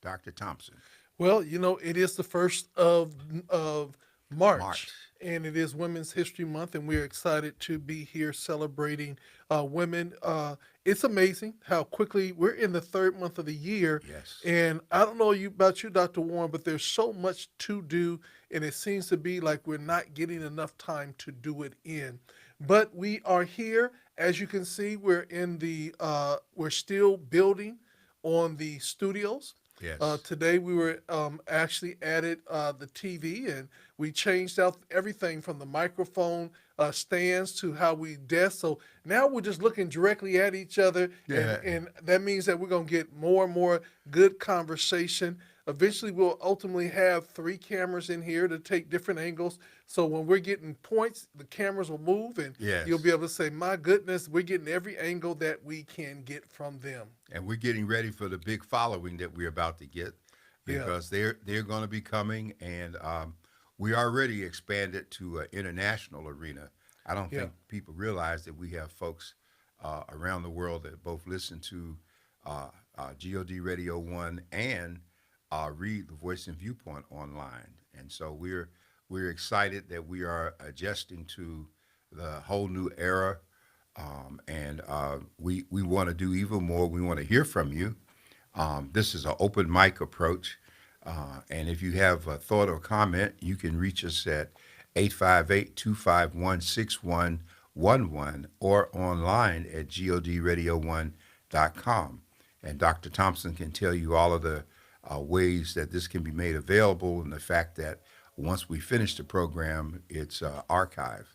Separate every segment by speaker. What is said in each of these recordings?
Speaker 1: Dr. Thompson.
Speaker 2: Well, it is the first of March,
Speaker 1: March.
Speaker 2: and it is Women's History Month, and we're excited to be here celebrating women. It's amazing how quickly we're in the third month of the year,
Speaker 1: Yes.
Speaker 2: and I don't know about you, Dr. Warren, but there's so much to do, and it seems to be like we're not getting enough time to do it in. But we are here, as you can see. We're still building on the studios.
Speaker 1: Yes.
Speaker 2: Today we were actually added the TV, and we changed out everything from the microphone stands to how we desk. So now we're just looking directly at each other, and
Speaker 1: Yeah.
Speaker 2: and that means that we're gonna get more and more good conversation. Eventually, we'll ultimately have three cameras in here to take different angles. So when we're getting points, the cameras will move, and you'll be
Speaker 1: Yes.
Speaker 2: able to say, "My goodness, we're getting every angle that we can get from them."
Speaker 1: And we're getting ready for the big following that we're about to get
Speaker 2: Yeah,
Speaker 1: because they're going to be coming, and we already expanded to an international arena. I don't
Speaker 2: yeah.
Speaker 1: think people realize that we have folks around the world that both listen to uh, God Radio One and read the Voice and Viewpoint online, and so we're excited that we are adjusting to the whole new era, and we want to do even more. We want to hear from you. This is an open mic approach. And if you have a thought or comment, you can reach us at 858-251-6111 or online at godradio1.com. And Dr. Thompson can tell you all of the ways that this can be made available and the fact that once we finish the program, it's archived.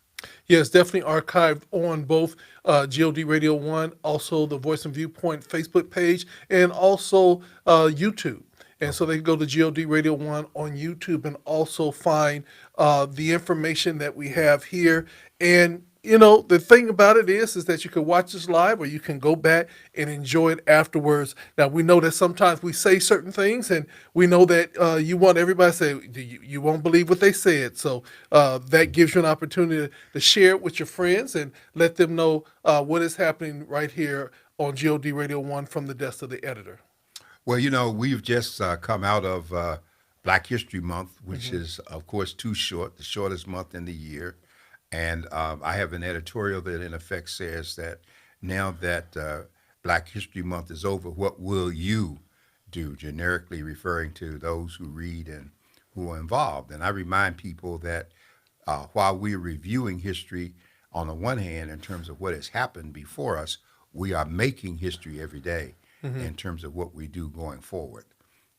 Speaker 2: Yeah, it's definitely archived on both GOD Radio 1, also the Voice and Viewpoint Facebook page, and also YouTube. And so
Speaker 1: Okay.
Speaker 2: they can go to GOD Radio 1 on YouTube and also find the information that we have here. And the thing about it is that you can watch this live or you can go back and enjoy it afterwards. Now we know that sometimes we say certain things, and we know that you want everybody to say you won't believe what they said. So that gives you an opportunity to share it with your friends and let them know what is happening right here on God Radio One from the desk of the editor.
Speaker 1: Well, we've just come out of Black History Month, which
Speaker 2: Hmm.
Speaker 1: is, of course, too short, the shortest month in the year. And I have an editorial that, in effect, says that now that Black History Month is over, what will you do? Generically referring to those who read and who are involved. And I remind people that while we're reviewing history, on the one hand, in terms of what has happened before us, we are making history every day
Speaker 2: Hmm.
Speaker 1: in terms of what we do going forward.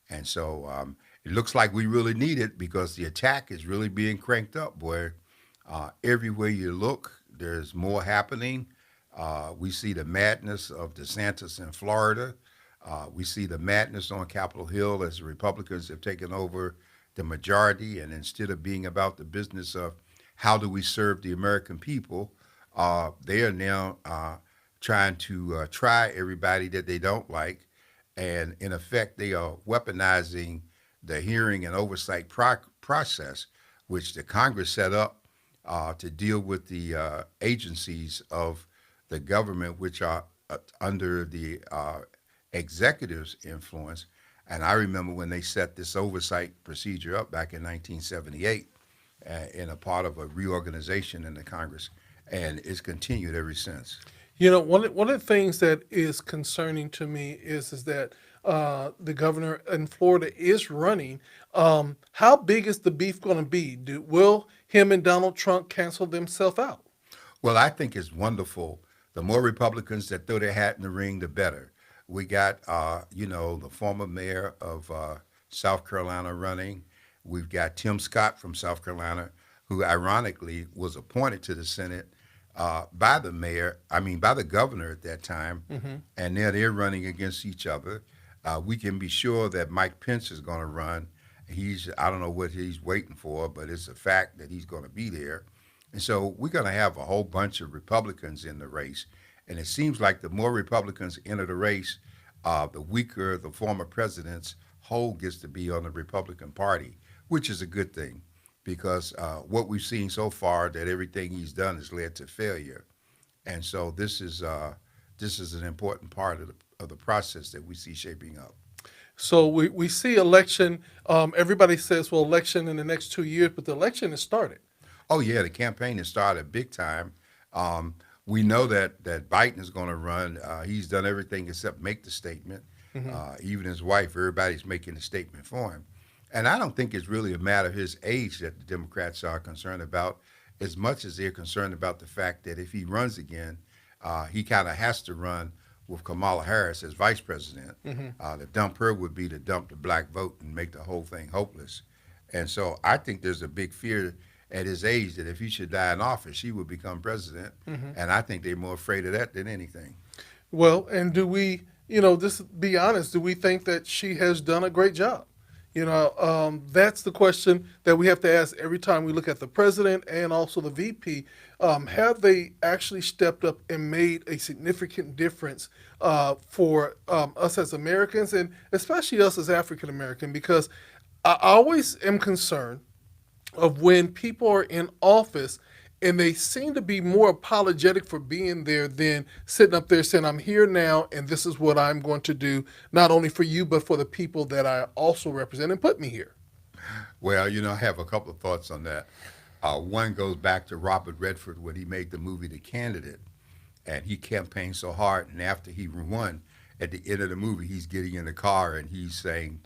Speaker 1: And so it looks like we really need it because the attack is really being cranked up, boy. Everywhere you look, there's more happening. We see the madness of DeSantis in Florida. We see the madness on Capitol Hill as the Republicans have taken over the majority. And instead of being about the business of how do we serve the American people, they are now trying to try everybody that they don't like. And in effect, they are weaponizing the hearing and oversight process, which the Congress set up to deal with the agencies of the government, which are under the executive's influence. And I remember when they set this oversight procedure up back in 1978 in a part of a reorganization in the Congress, and it's continued ever since.
Speaker 2: One of the things that is concerning to me is that the governor in Florida is running. How big is the beef going to be? Will him and Donald Trump cancel themselves out?
Speaker 1: Well, I think it's wonderful. The more Republicans that throw their hat in the ring, the better. We got, the former mayor of South Carolina running. We've got Tim Scott from South Carolina, who ironically was appointed to the Senate by the mayor, by the governor at that time.
Speaker 2: Hmm.
Speaker 1: And now they're running against each other. We can be sure that Mike Pence is going to run. I don't know what he's waiting for, but it's a fact that he's going to be there. And so we're going to have a whole bunch of Republicans in the race. And it seems like the more Republicans enter the race, the weaker the former president's hold gets to be on the Republican Party, which is a good thing because what we've seen so far that everything he's done has led to failure. And so this is an important part of the process that we see shaping up.
Speaker 2: So we see election. Everybody says, well, election in the next 2 years, but the election has started.
Speaker 1: Oh yeah, the campaign has started big time. Um, we know that Biden is going to run. He's done everything except make the statement. Even his wife, everybody's making the statement for him. And I don't think it's really a matter of his age that the Democrats are concerned about, as much as they're concerned about the fact that if he runs again, he kind of has to run with Kamala Harris as vice president. To dump her would be to dump the black vote and make the whole thing hopeless. And so I think there's a big fear at his age that if he should die in office, he would become president. And I think they're more afraid of that than anything.
Speaker 2: Well, and do we, just be honest, do we think that she has done a great job? That's the question that we have to ask every time we look at the president and also the VP. Have they actually stepped up and made a significant difference for us as Americans and especially us as African American? Because I always am concerned of when people are in office and they seem to be more apologetic for being there than sitting up there saying, I'm here now and this is what I'm going to do, not only for you, but for the people that I also represent and put me here.
Speaker 1: Well, I have a couple of thoughts on that. One goes back to Robert Redford when he made the movie The Candidate, and he campaigned so hard, and after he won, at the end of the movie, he's getting in the car and he's saying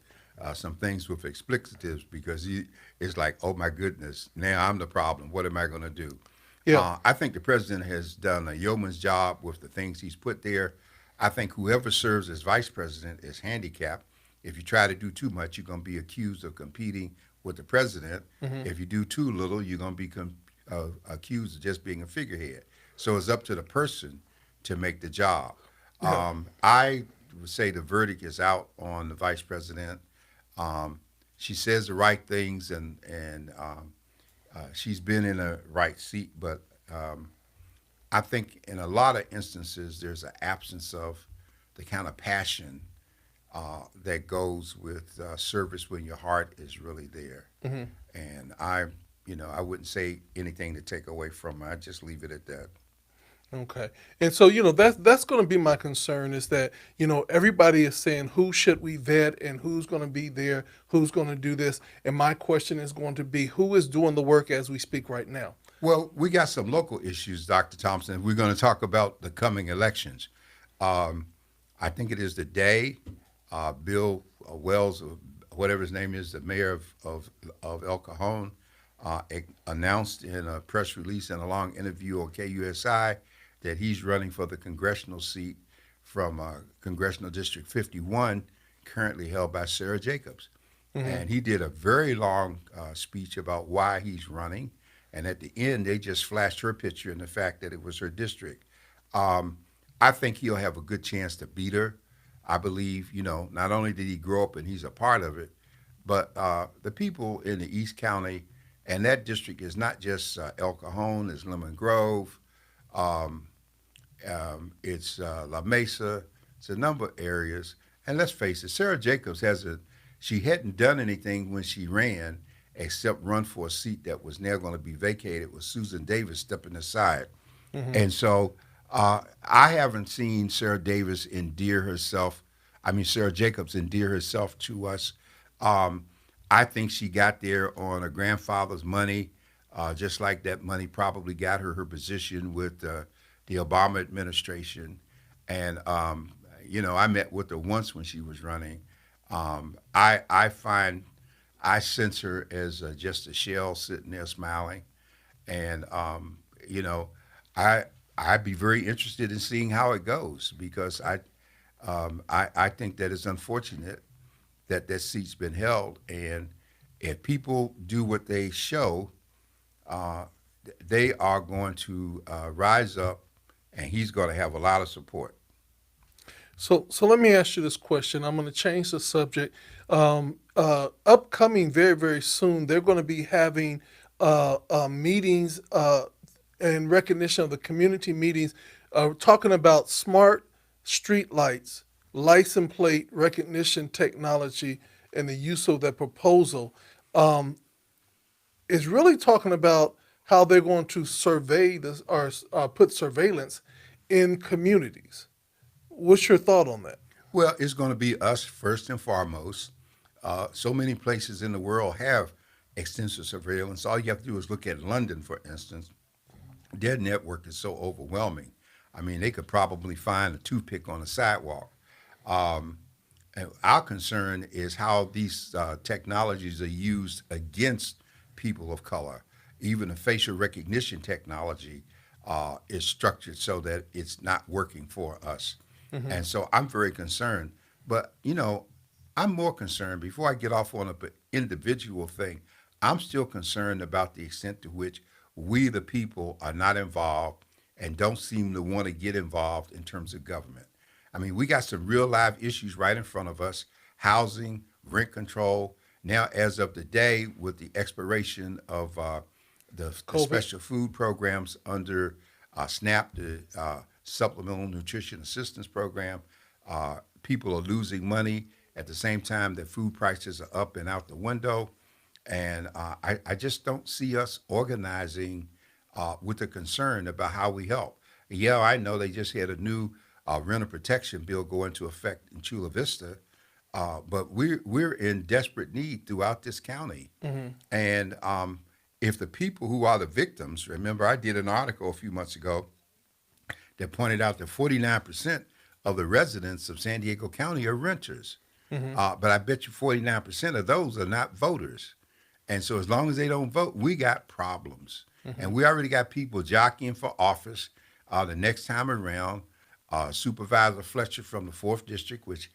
Speaker 1: some things with explicitives because he is like, oh my goodness, now I'm the problem. What am I going to do?
Speaker 2: Yeah.
Speaker 1: I think the president has done a yeoman's job with the things he's put there. I think whoever serves as vice president is handicapped. If you try to do too much, you're going to be accused of competing with the president. If you do too little, you're going to be accused of just being a figurehead. So it's up to the person to make the job.
Speaker 2: Yeah.
Speaker 1: I would say the verdict is out on the vice president. She says the right things, and she's been in a right seat. But I think in a lot of instances, there's an absence of the kind of passion that goes with service when your heart is really there. And I wouldn't say anything to take away from her. I just leave it at that.
Speaker 2: Okay. And so, that's going to be my concern is that, everybody is saying who should we vet and who's going to be there, who's going to do this. And my question is going to be who is doing the work as we speak right now?
Speaker 1: Well, we got some local issues, Dr. Thompson. We're going to talk about the coming elections. I think it is the day Bill Wells, or whatever his name is, the mayor of El Cajon, announced in a press release and a long interview on KUSI that he's running for the congressional seat from Congressional District 51, currently held by Sarah Jacobs. And he did a very long speech about why he's running. And at the end, they just flashed her picture and the fact that it was her district. I think he'll have a good chance to beat her. I believe, not only did he grow up and he's a part of it, but the people in the East County, and that district is not just El Cajon, it's Lemon Grove, it's La Mesa, it's a number of areas. And let's face it, Sarah Jacobs she hadn't done anything when she ran except run for a seat that was now going to be vacated with Susan Davis stepping aside. And so I haven't seen Sarah Jacobs endear herself to us. I think she got there on her grandfather's money, just like that money probably got her position with the Obama administration. And, I met with her once when she was running. I sense her as just a shell sitting there smiling. And, I'd be very interested in seeing how it goes because I think that it's unfortunate that that seat's been held. And if people do what they show, uh, they are going to rise up, and he's going to have a lot of support.
Speaker 2: So let me ask you this question. I'm going to change the subject. Upcoming very, very soon, they're going to be having meetings in recognition of the community meetings, talking about smart street lights, license plate recognition technology, and the use of that proposal. Um, is really talking about how they're going to survey this or put surveillance in communities. What's your thought on that?
Speaker 1: Well, it's going to be us first and foremost. So many places in the world have extensive surveillance. All you have to do is look at London, for instance. Their network is so overwhelming. I mean, they could probably find a toothpick on the sidewalk. Um, and our concern is how these technologies are used against people of color. Even the facial recognition technology is structured so that it's not working for us.
Speaker 2: Hmm.
Speaker 1: And so I'm very concerned. But, I'm more concerned, before I get off on an individual thing, I'm still concerned about the extent to which we, the people, are not involved and don't seem to want to get involved in terms of government. I mean, we got some real live issues right in front of us: housing, rent control. Now, as of today, with the expiration of the
Speaker 2: COVID.
Speaker 1: special food programs under SNAP, the Supplemental Nutrition Assistance Program, people are losing money at the same time that food prices are up and out the window. And I just don't see us organizing with a concern about how we help. Yeah, I know they just had a new renter protection bill go into effect in Chula Vista, but we're in desperate need throughout this county.
Speaker 2: Hmm.
Speaker 1: And if the people who are the victims, remember, I did an article a few months ago that pointed out that 49% of the residents of San Diego County are renters.
Speaker 2: Hmm.
Speaker 1: But I bet you 49% of those are not voters. And so as long as they don't vote, we got problems.
Speaker 2: Hmm.
Speaker 1: And we already got people jockeying for office the next time around. Supervisor Fletcher from the 4th District, which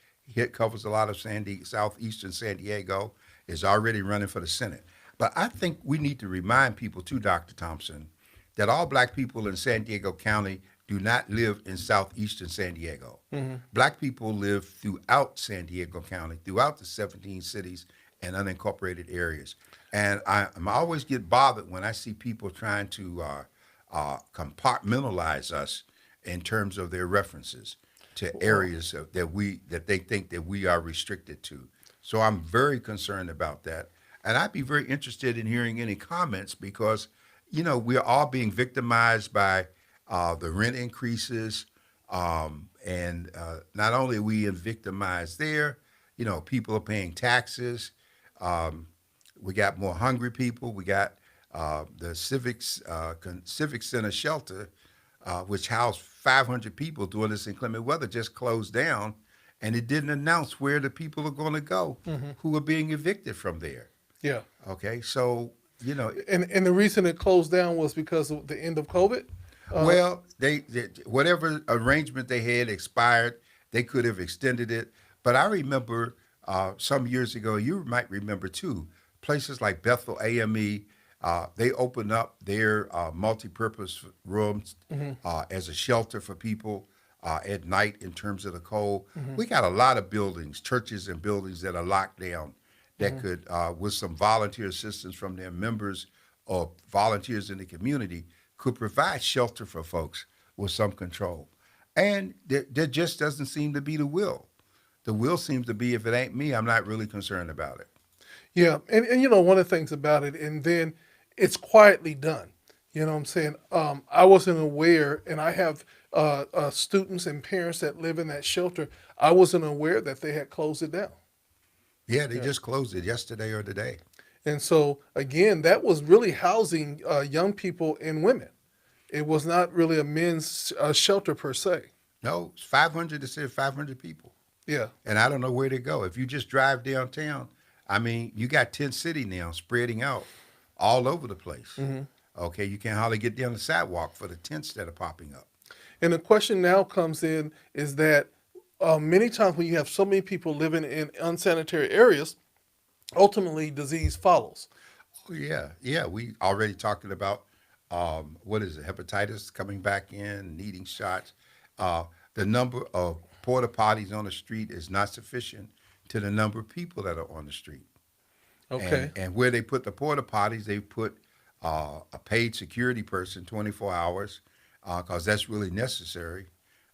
Speaker 1: covers a lot of southeastern San Diego, is already running for the Senate. But I think we need to remind people too, Dr. Thompson, that all black people in San Diego County do not live in southeastern San Diego.
Speaker 2: Hmm.
Speaker 1: Black people live throughout San Diego County, throughout the 17 cities and unincorporated areas. And I always get bothered when I see people trying to compartmentalize us in terms of their references to
Speaker 2: Well,
Speaker 1: areas that they think that we are restricted to. So I'm very concerned about that, and I'd be very interested in hearing any comments because we're all being victimized by the rent increases, and not only are we victimized there, people are paying taxes. Um, we got more hungry people. We got the Civic Center shelter, which housed 500 people during this inclement weather, just closed down, and it didn't announce where the people are going to go
Speaker 2: hmm.
Speaker 1: who are being evicted from there.
Speaker 2: Yeah.
Speaker 1: Okay, so
Speaker 2: And the reason it closed down was because of the end of COVID. Uh,
Speaker 1: well, they whatever arrangement they had expired. They could have extended it, but I remember some years ago. You might remember too. Places like Bethel AME, they opened up their multi-purpose rooms
Speaker 2: hmm.
Speaker 1: as a shelter for people at night in terms of the cold.
Speaker 2: Hmm.
Speaker 1: We got a lot of buildings, churches and buildings that are locked down that
Speaker 2: Hmm.
Speaker 1: could, with some volunteer assistance from their members or volunteers in the community, could provide shelter for folks with some control. And there just doesn't seem to be the will. The will seems to be, if it ain't me, I'm not really concerned about it.
Speaker 2: Yeah, and one of the things about it, and then it's quietly done. You know what I'm saying? I wasn't aware, and I have students and parents that live in that shelter. I wasn't aware that they had closed it down.
Speaker 1: Yeah, they
Speaker 2: Yeah.
Speaker 1: just closed it yesterday or today.
Speaker 2: And so, again, that was really housing young people and women. It was not really a men's shelter per se.
Speaker 1: No, it's 500. It said 500 people.
Speaker 2: Yeah.
Speaker 1: And I don't know where to go. If you just drive downtown, I mean, you got Tent City now spreading out all over the place.
Speaker 2: Hmm.
Speaker 1: Okay, you can't hardly get down the sidewalk for the tents that are popping up.
Speaker 2: And the question now comes in is that many times when you have so many people living in unsanitary areas, ultimately disease follows.
Speaker 1: Oh yeah, yeah. We already talking about what is it? Hepatitis coming back in, needing shots. The number of porta potties on the street is not sufficient to the number of people that are on the street. And
Speaker 2: Okay.
Speaker 1: where they put the porta potties, they put a paid security person 24 hours because that's really necessary.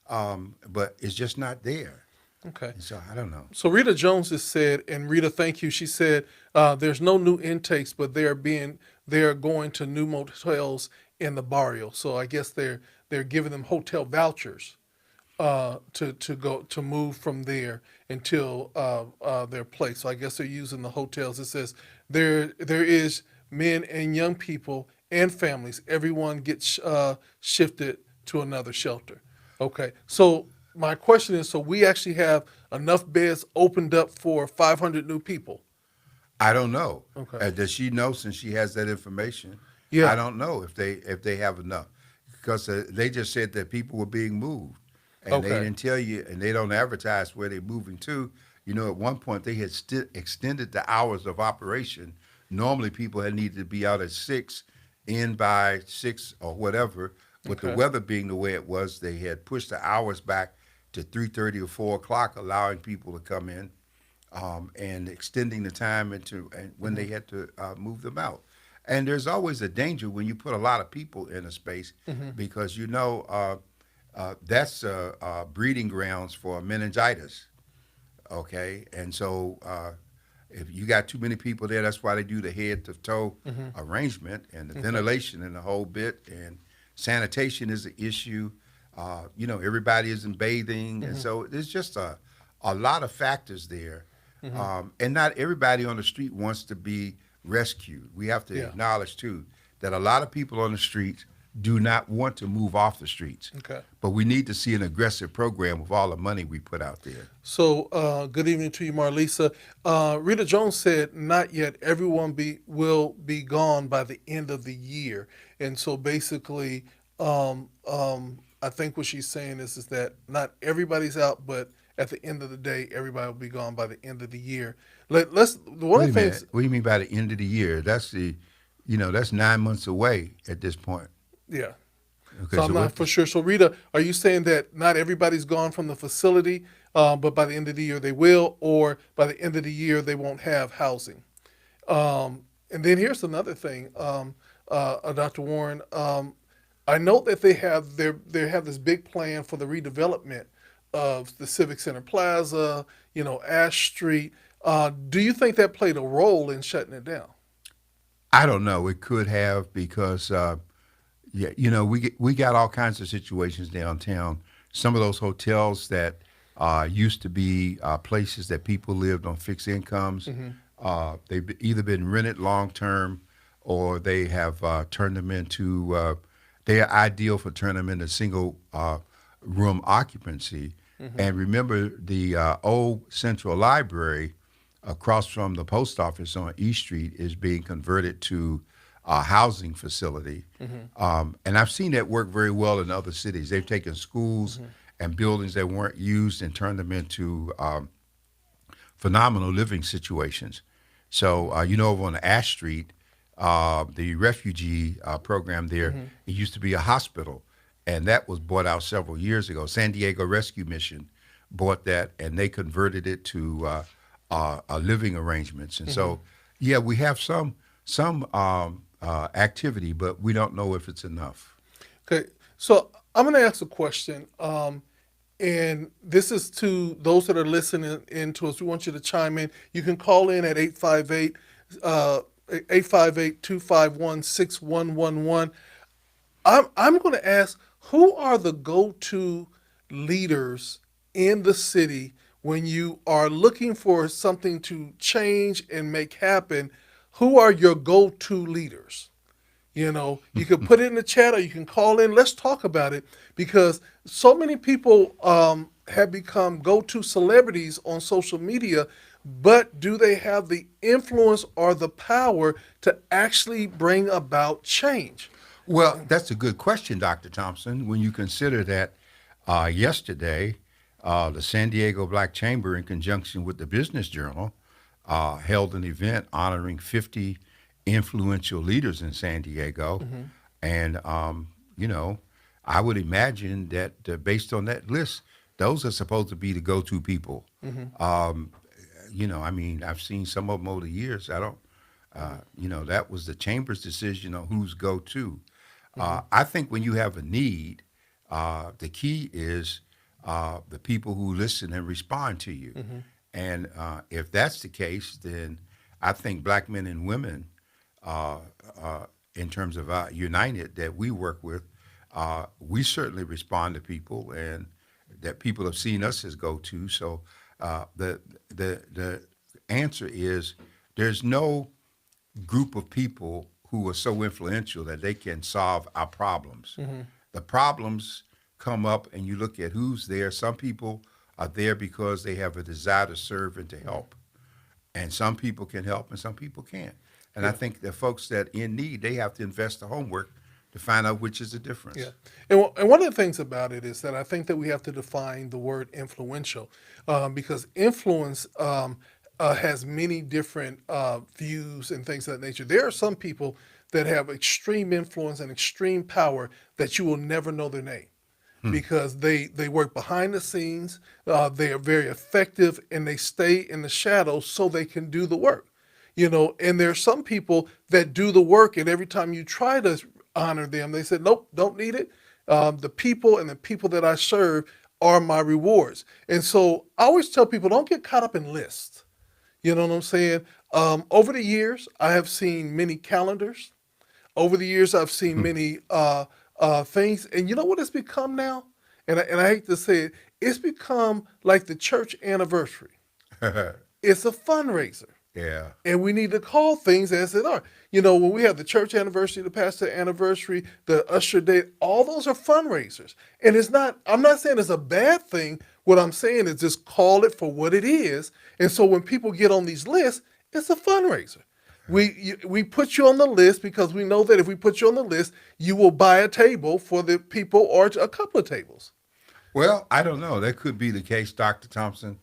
Speaker 1: But it's just not there.
Speaker 2: Okay.
Speaker 1: And so I don't know.
Speaker 2: So Rita Jones has said, and Rita, thank you. She said there's no new intakes, but they're going to new motels in the barrio. So I guess they're giving them hotel vouchers to move from there until their place. So I guess they're using the hotels. It says there is men and young people and families. Everyone gets shifted to another shelter. Okay, so my question is: so we actually have enough beds opened up for 500 new people?
Speaker 1: I don't know.
Speaker 2: Okay.
Speaker 1: Does she know since she has that information? I
Speaker 2: Yeah.
Speaker 1: don't know if they have enough because they just said that people were being moved, and they
Speaker 2: Okay.
Speaker 1: didn't tell you, and they don't advertise where they're moving to. You know, at one point they had extended the hours of operation. Normally, people had needed to be out at 6, in by 6 or whatever. With the
Speaker 2: Okay.
Speaker 1: weather being the way it was, they had pushed the hours back to 3:30 or 4 o'clock, allowing people to come in and extending the time into and when they had to move them out. And there's always a danger when you put a lot of people in a space because that's breeding grounds for meningitis. Okay, and so if you got too many people there, that's why they do the head to toe arrangement and the
Speaker 2: Okay.
Speaker 1: ventilation and the whole bit. And sanitation is an issue. Everybody isn't bathing, and so there's just a lot of factors there. And not everybody on the street wants to be rescued. We have to
Speaker 2: Yeah.
Speaker 1: acknowledge too that a lot of people on the streets do not want to move off the streets.
Speaker 2: Okay.
Speaker 1: But we need to see an aggressive program with all the money we put out there.
Speaker 2: So, good evening to you, Marlisa. Rita Jones said, "Not yet. Everyone will be gone by the end of the year." And so, basically, I think what she's saying is that not everybody's out, but at the end of the day, everybody will be gone by the end of the year. Let's one
Speaker 1: Wait
Speaker 2: of
Speaker 1: a
Speaker 2: the things,
Speaker 1: minute. What do you mean by the end of the year? That's 9 months away at this point.
Speaker 2: yeah.
Speaker 1: Okay,
Speaker 2: So I'm
Speaker 1: so
Speaker 2: not
Speaker 1: what?
Speaker 2: for sure. So Rita, are you saying that not everybody's gone from the facility, but by the end of the year they will, or by the end of the year they won't have housing? And then here's another thing, Dr. Warren. I know that they have this big plan for the redevelopment of the Civic Center Plaza, Ash Street. Do you think that played a role in shutting it down?
Speaker 1: I don't know. It could have because yeah, we got all kinds of situations downtown. Some of those hotels that used to be places that people lived on fixed incomes, they've either been rented long term or they have turned them into. They are ideal for turning them into single room occupancy. And remember, the old Central Library across from the post office on East Street is being converted to a housing facility. And I've seen that work very well in other cities. They've taken schools and buildings that weren't used and turned them into phenomenal living situations. So, over on Ash Street, the refugee program there, it used to be a hospital, and that was bought out several years ago. San Diego Rescue Mission bought that, and they converted it to living arrangements. And so, yeah, we have some activity, but we don't know if it's enough.
Speaker 2: Okay, so I'm going to ask a question, and this is to those that are listening in to us. We want you to chime in. You can call in at 858 251 6111. I'm going to ask, who are the go-to leaders in the city when you are looking for something to change and make happen? Who are your go-to leaders? You can put it in the chat or you can call in. Let's talk about it because so many people have become go-to celebrities on social media, but do they have the influence or the power to actually bring about change?
Speaker 1: Well, that's a good question, Dr. Thompson. When you consider that yesterday, the San Diego Black Chamber, in conjunction with the Business Journal, held an event honoring 50 influential leaders in San Diego. And, I would imagine that based on that list, those are supposed to be the go to people. I've seen some of them over the years. I don't, that was the chamber's decision on who's go to. I think when you have a need, the key is the people who listen and respond to you. And if that's the case, then I think black men and women, uh, in terms of United that we work with, we certainly respond to people, and that people have seen us as go to. So the answer is there's no group of people who are so influential that they can solve our problems. The problems come up, and you look at who's there. Some people are there because they have a desire to serve and to help, and some people can help, and some people can't. And I
Speaker 2: Yeah.
Speaker 1: think the folks that in need, they have to invest the homework to find out which is the
Speaker 2: Yeah,
Speaker 1: difference.
Speaker 2: and one of the things about it is that I think that we have to define the word influential, because influence has many different views and things of that nature. There are some people that have extreme influence and extreme power that you will never know their name because they work behind the scenes. They are very effective and they stay in the shadows so they can do the work. And there's some people that do the work, and every time you try to honor them, they said, nope, don't need it. The people that I serve are my rewards. And so I always tell people, don't get caught up in lists. You know what I'm saying? Over the years, I have seen many calendars. Over the years, I've seen many things. And you know what it's become now? And I hate to say it, it's become like the church anniversary. It's a fundraiser.
Speaker 1: Yeah.
Speaker 2: And we need to call things as they are. When we have the church anniversary, the pastor anniversary, the usher day, all those are fundraisers. And I'm not saying it's a bad thing. What I'm saying is just call it for what it is. And so when people get on these lists, it's a fundraiser. We put you on the list because we know that if we put you on the list, you will buy a table for the people or a couple of tables.
Speaker 1: Well, I don't know. That could be the case, Dr. Thompson.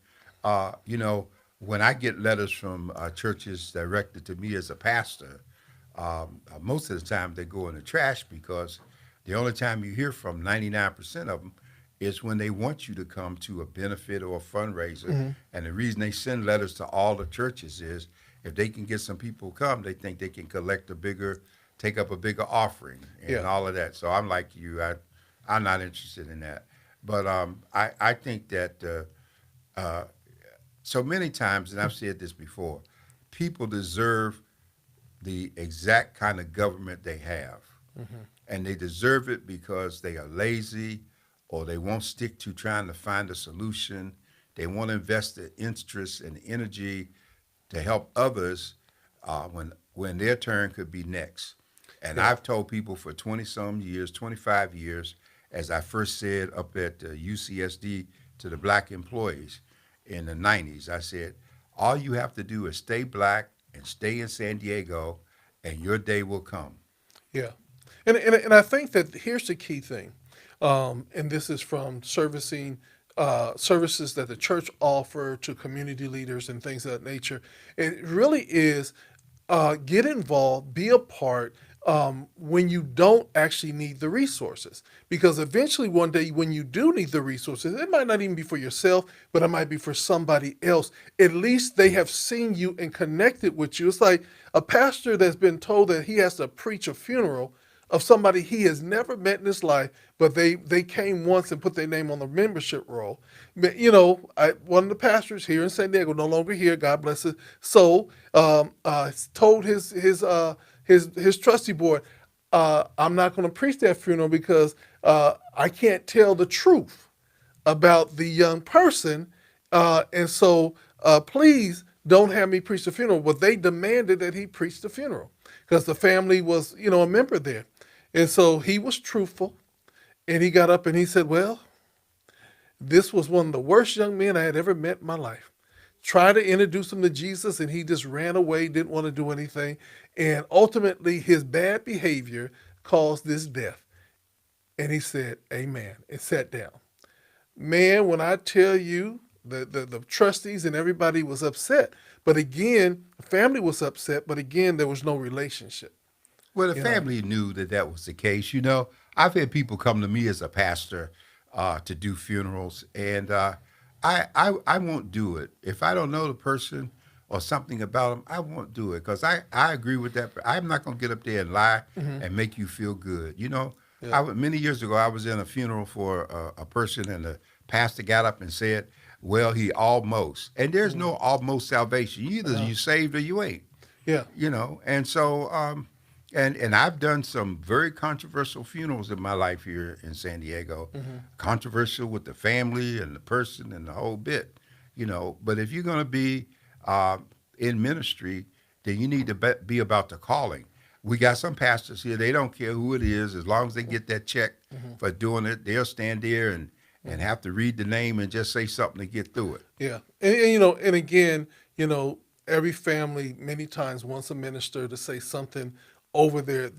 Speaker 1: You know, when I get letters from churches directed to me as a pastor, most of the time they go in the trash because the only time you hear from 99% of them is when they want you to come to a benefit or a fundraiser. And the reason they send letters to all the churches is if they can get some people to come, they think they can take up a bigger offering and
Speaker 2: Yeah.
Speaker 1: all of that. So I'm like you, I'm not interested in that. But I think that so many times, and I've said this before, people deserve the exact kind of government they have. And they deserve it because they are lazy or they won't stick to trying to find a solution. They want to invest the interest and energy to help others when their turn could be next. And
Speaker 2: Yeah.
Speaker 1: I've told people for 20 some years, 25 years, as I first said up at UCSD to the black employees in the 90s, I said, all you have to do is stay black and stay in San Diego, and your day will come.
Speaker 2: Yeah. And I think that here's the key thing. And this is from services that the church offer to community leaders and things of that nature. It really is get involved, be a part when you don't actually need the resources. Because eventually, one day, when you do need the resources, it might not even be for yourself, but it might be for somebody else. At least they have seen you and connected with you. It's like a pastor that's been told that he has to preach a funeral of somebody he has never met in his life, but they came once and put their name on the membership roll. But, one of the pastors here in San Diego, no longer here, God bless his soul, told his trustee board, I'm not going to preach that funeral because I can't tell the truth about the young person, and so please don't have me preach the funeral. But they demanded that he preach the funeral because the family was, a member there, and so he was truthful, and he got up and he said, "Well, this was one of the worst young men I had ever met in my life. Tried to introduce him to Jesus, and he just ran away, didn't want to do anything, and ultimately his bad behavior caused this death." And he said, "Amen," and sat down. Man, when I tell you the trustees and everybody was upset, but again, the family was upset, but again, there was no relationship.
Speaker 1: Well, the
Speaker 2: You know,
Speaker 1: family knew that that was the case. You know, I've had people come to me as a pastor to do funerals, and I won't do it if I don't know the person or something about them. I won't do it because I agree with that. I'm not going to get up there and lie and make you feel good. You know,
Speaker 2: yeah,
Speaker 1: many years ago I was in a funeral for a person, and the pastor got up and said, "Well, he almost," and there's no almost salvation. Either
Speaker 2: uh,
Speaker 1: you saved or you ain't.
Speaker 2: yeah,
Speaker 1: You know, and so. And I've done some very controversial funerals in my life here in San Diego. Controversial with the family and the person and the whole bit, you know. But if you're going to be uh, in ministry, then you need to be about the calling. We got some pastors here; they don't care who it is, as long as they get that check
Speaker 2: Hmm.
Speaker 1: for doing it. They'll stand there and have to read the name and just say something to get through it.
Speaker 2: Yeah, and you know, and again, you know, every family many times wants a minister to say something over their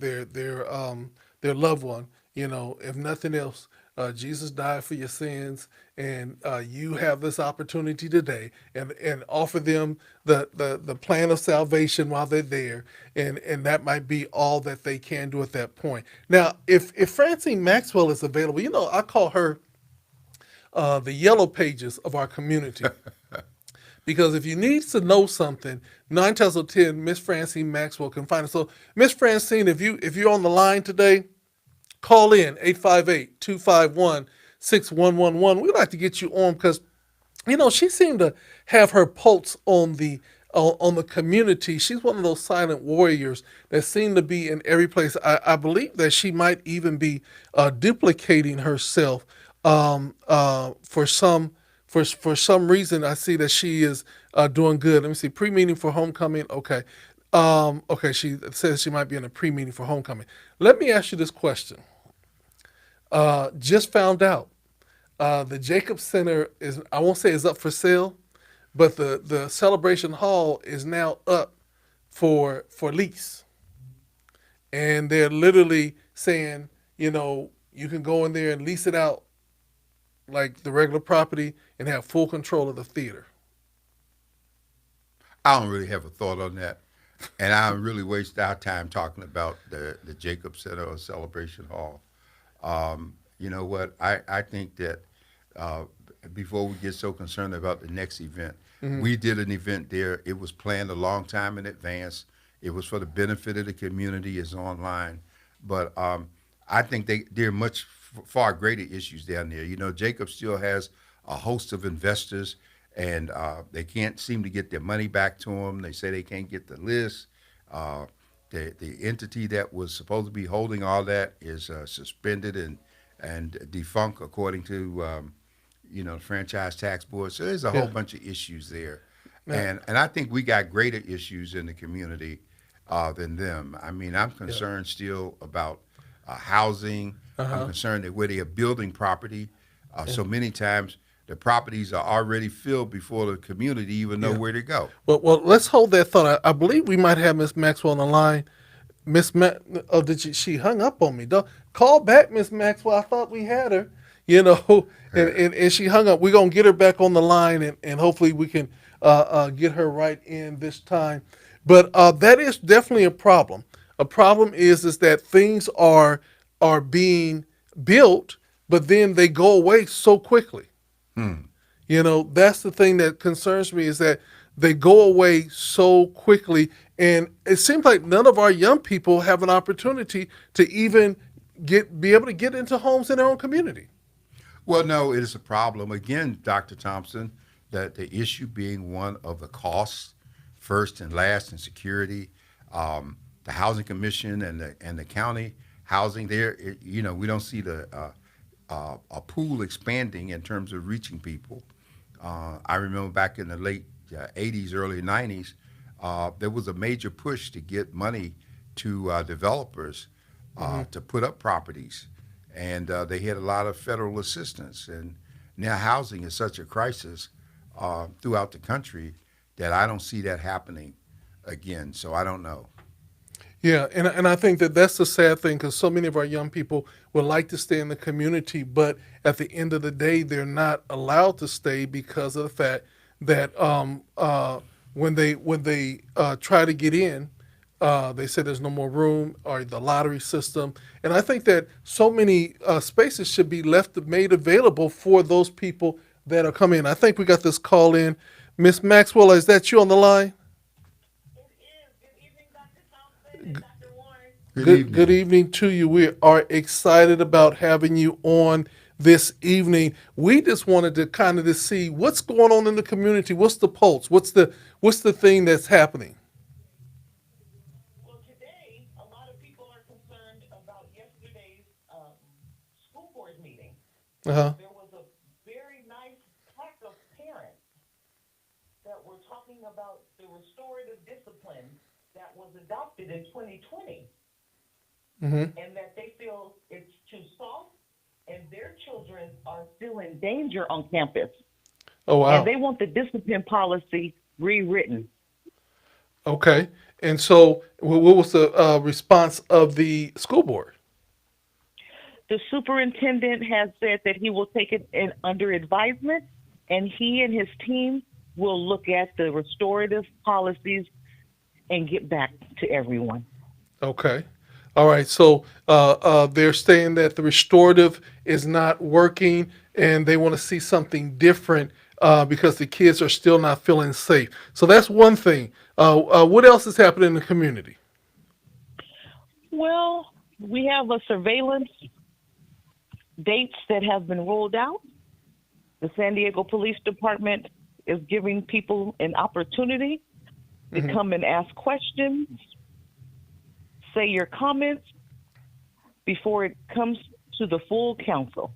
Speaker 2: loved one. You know, if nothing else, Jesus died for your sins, and you have this opportunity today, and offer them the plan of salvation while they're there, and that might be all that they can do at that point. Now, if Francine Maxwell is available, you know, I call her the yellow pages of our community. Because if you need to know something, 9 times out of 10, Miss Francine Maxwell can find it. So, Miss Francine, if you're on the line today, call in 858-251-6111. We'd like to get you on because you know she seemed to have her pulse on the community. She's one of those silent warriors that seem to be in every place. I believe that she might even be duplicating herself for some reason. I see that she is doing good. Let me see. Pre-meeting for homecoming. Okay. Okay. She says she might be in a pre-meeting for homecoming. Let me ask you this question. Just found out the Jacob Center is, I won't say is up for sale, but the Celebration Hall is now up for lease. And they're literally saying, you know, you can go in there and lease it out like the regular property and have full control of the theater.
Speaker 1: I don't really have a thought on that. And I don't really waste our time talking about the Jacob Center or Celebration Hall. You know what? I think that uh, before we get so concerned about the next event,
Speaker 2: Hmm.
Speaker 1: we did an event there. It was planned a long time in advance. It was for the benefit of the community. It's online, but I think there are much far greater issues down there. You know, Jacob still has a host of investors, and they can't seem to get their money back to them. They say they can't get the list. Uh, the entity that was supposed to be holding all that is suspended and defunct according to you know the franchise tax board. So there's a whole
Speaker 2: Yeah.
Speaker 1: bunch of issues there,
Speaker 2: Yeah.
Speaker 1: and I think we got greater issues in the community than them. I mean, I'm
Speaker 2: Yeah.
Speaker 1: concerned still about housing.
Speaker 2: Uh
Speaker 1: I'm
Speaker 2: huh.
Speaker 1: concerned that where they are building property, so many times the properties are already filled before the community even know
Speaker 2: Yeah.
Speaker 1: where to go.
Speaker 2: Well, let's hold that thought. I believe we might have Miss Maxwell on the line. Miss Ma- oh, did she hung up on me? Don't call back, Miss Maxwell. I thought we had her, you know, and she hung up. We're gonna get her back on the line, and hopefully we can get her right in this time. But that is definitely a problem. A problem is that things are being built, but then they go away so quickly.
Speaker 1: Hmm.
Speaker 2: You know, that's the thing that concerns me is that they go away so quickly. And it seems like none of our young people have an opportunity to even be able to get into homes in their own community.
Speaker 1: Well, no, it is a problem. Again, Dr. Thompson, that the issue being one of the costs, first and last, and security. The Housing Commission and the county housing there, you know, we don't see the a pool expanding in terms of reaching people. I remember back in the late 80s, early 90s, there was a major push to get money to developers
Speaker 2: Hmm.
Speaker 1: to put up properties, and they had a lot of federal assistance. And now housing is such a crisis throughout the country that I don't see that happening again. So I don't know.
Speaker 2: Yeah, and I think that that's the sad thing because so many of our young people would like to stay in the community, but at the end of the day, they're not allowed to stay because of the fact that when they try to get in, they say there's no more room or the lottery system, and I think that so many spaces should be left made available for those people that are coming in. I think we got this call in, Miss Maxwell. Is that you on the line?
Speaker 3: It is. Good evening, Dr. Thompson and Dr. Warren.
Speaker 1: Good
Speaker 2: Good
Speaker 1: evening.
Speaker 2: evening to you. We are excited about having you on this evening. We just wanted to kind of to see what's going on in the community. What's the pulse? What's the thing that's happening?
Speaker 3: Well, today, a lot of
Speaker 2: Uh-huh.
Speaker 3: there was a very nice pack of parents that were talking about the restorative discipline that was adopted in 2020
Speaker 2: Mm-hmm.
Speaker 3: and that they feel it's too soft and their children are still in danger on campus.
Speaker 2: Oh,
Speaker 3: And
Speaker 2: wow.
Speaker 3: they want the discipline policy rewritten.
Speaker 2: Okay. And so, what was the response of the school board?
Speaker 3: The superintendent has said that he will take it under advisement and he and his team will look at the restorative policies and get back to everyone.
Speaker 2: Okay. All right. So, they're saying that the restorative is not working and they want to see something different because the kids are still not feeling safe. So, that's one thing. What else is happening in the community?
Speaker 3: Well, we have a surveillance dates that have been rolled out. The San Diego Police Department is giving people an opportunity to
Speaker 2: Hmm.
Speaker 3: come and ask questions, say your comments before it comes to the full council.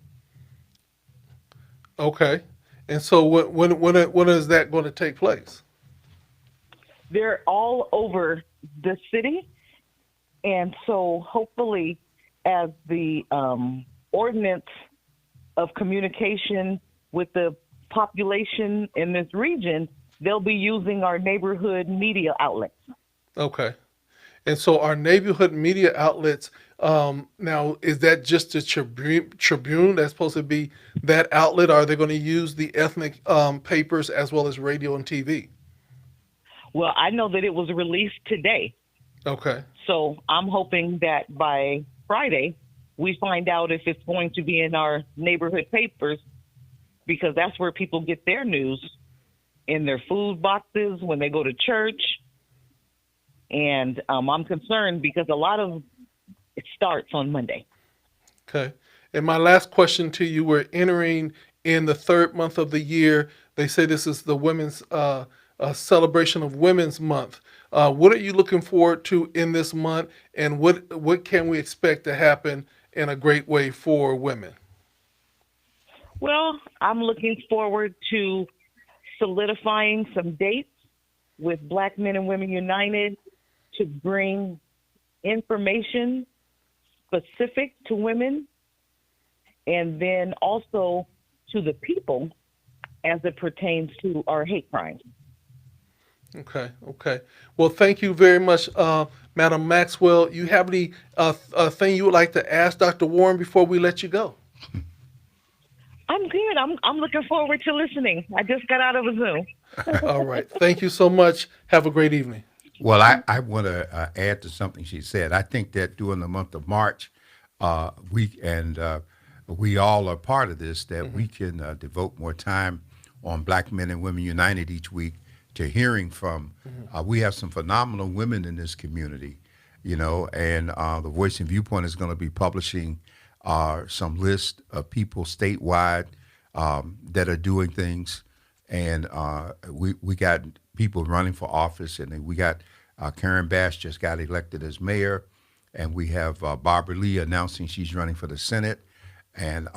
Speaker 2: Okay. And so, when is that going to take place?
Speaker 3: They're all over the city. And so hopefully, as the ordinance of communication with the population in this region, they'll be using our neighborhood media outlets.
Speaker 2: Okay. And so our neighborhood media outlets, now, is that just the Tribune that's supposed to be that outlet? Or are they going to use the ethnic papers as well as radio and TV?
Speaker 3: Well, I know that it was released today.
Speaker 2: Okay.
Speaker 3: So I'm hoping that by Friday, we find out if it's going to be in our neighborhood papers because that's where people get their news in their food boxes when they go to church. And I'm concerned because a lot of it starts on Monday.
Speaker 2: Okay. And my last question to you, we're entering in the third month of the year. They say this is the women's celebration of Women's Month. What are you looking forward to in this month, and what can we expect to happen in a great way for women?
Speaker 3: Well, I'm looking forward to solidifying some dates with Black Men and Women United to bring information specific to women and then also to the people as it pertains to our hate crimes.
Speaker 2: Okay, okay. Well, thank you very much, Madam Maxwell. You have any thing you would like to ask Dr. Warren before we let you go?
Speaker 3: I'm good. I'm looking forward to listening. I just got out of a Zoom.
Speaker 2: All right. Thank you so much. Have a great evening.
Speaker 1: Well, I want to add to something she said. I think that during the month of March, we all are part of this, that we can devote more time on Black Men and Women United each week to hearing from. We have some phenomenal women in this community, and the Voice and Viewpoint is going to be publishing some list of people statewide that are doing things. And we got people running for office, and then we got Karen Bass just got elected as mayor, and we have Barbara Lee announcing she's running for the Senate, and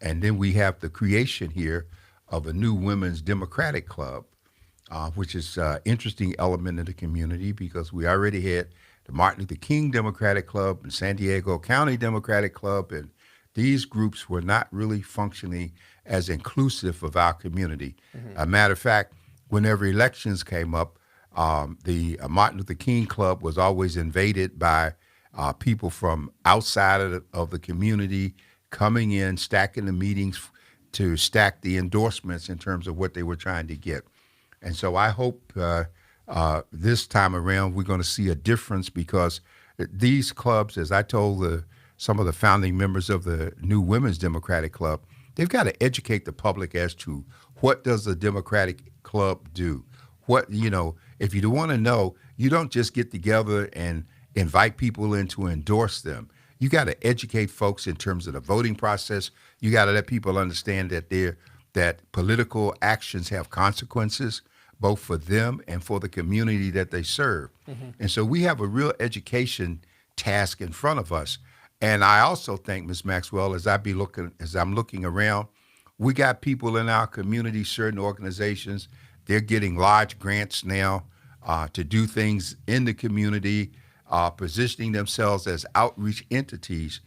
Speaker 1: then we have the creation here of a new women's Democratic Club, which is an interesting element in the community because we already had the Martin Luther King Democratic Club and San Diego County Democratic Club, and these groups were not really functioning as inclusive of our community. A matter of fact, whenever elections came up, the Martin Luther King Club was always invaded by people from outside of the community coming in, stacking the meetings to stack the endorsements in terms of what they were trying to get. And so I hope this time around we're going to see a difference because these clubs, as I told some of the founding members of the new Women's Democratic Club, they've got to educate the public as to what does the Democratic Club do. If you want to know, you don't just get together and invite people in to endorse them. You got to educate folks in terms of the voting process. You got to let people understand that political actions have consequences, both for them and for the community that they serve. And so we have a real education task in front of us. And I also think, Ms. Maxwell, as I'm looking around, we got people in our community, certain organizations, they're getting large grants now to do things in the community, positioning themselves as outreach entities,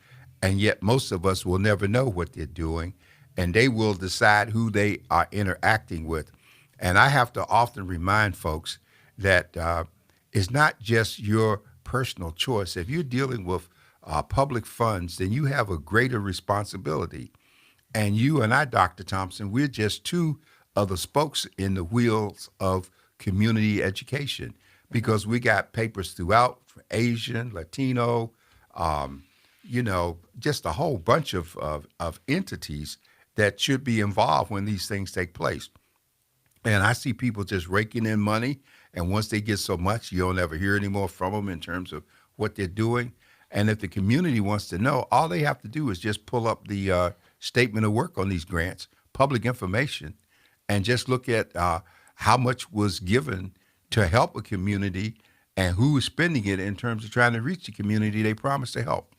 Speaker 1: and yet most of us will never know what they're doing, and they will decide who they are interacting with. And I have to often remind folks that it's not just your personal choice. If you're dealing with public funds, then you have a greater responsibility. And you and I, Dr. Thompson, we're just two of the spokes in the wheels of community education because we got papers throughout for Asian, Latino, um, just a whole bunch of entities that should be involved when these things take place. And I see people just raking in money. And once they get so much, you don't ever hear any more from them in terms of what they're doing. And if the community wants to know, all they have to do is just pull up the statement of work on these grants, public information, and just look at how much was given to help a community and who is spending it in terms of trying to reach the community they promised to help.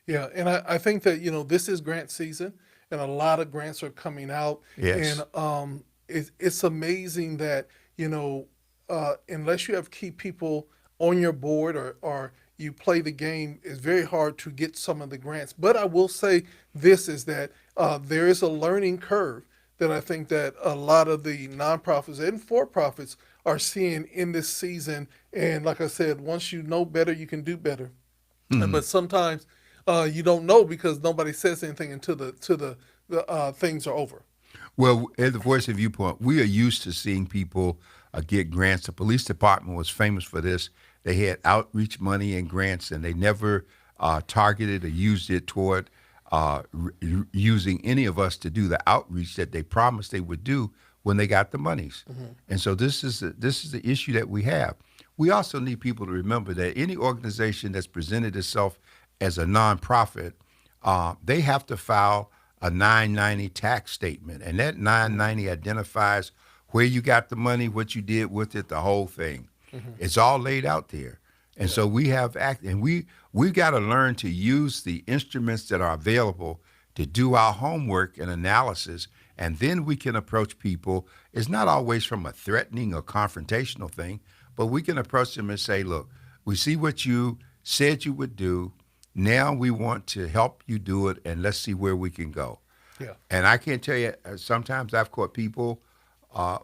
Speaker 2: Yeah, and I think that this is grant season, and a lot of grants are coming out,
Speaker 1: Yes.
Speaker 2: and it's amazing that unless you have key people on your board or you play the game, it's very hard to get some of the grants. But I will say this is that there is a learning curve that I think that a lot of the nonprofits and for-profits are seeing in this season. And like I said, once you know better, you can do better. But sometimes you don't know because nobody says anything until the things are over.
Speaker 1: Well, at the Voice of Viewpoint, we are used to seeing people get grants. The police department was famous for this. They had outreach money and grants, and they never targeted or used it toward using any of us to do the outreach that they promised they would do when they got the monies. And so this is the issue that we have. We also need people to remember that any organization that's presented itself as a nonprofit, they have to file a 990 tax statement, and that 990 identifies where you got the money, what you did with it, the whole thing. It's all laid out there. And so we have and we've got to learn to use the instruments that are available to do our homework and analysis, and then we can approach people. It's not always from a threatening or confrontational thing, but we can approach them and say, look, we see what you said you would do. Now we want to help you do it, and let's see where we can go.
Speaker 2: Yeah.
Speaker 1: And I can't tell you, sometimes I've caught people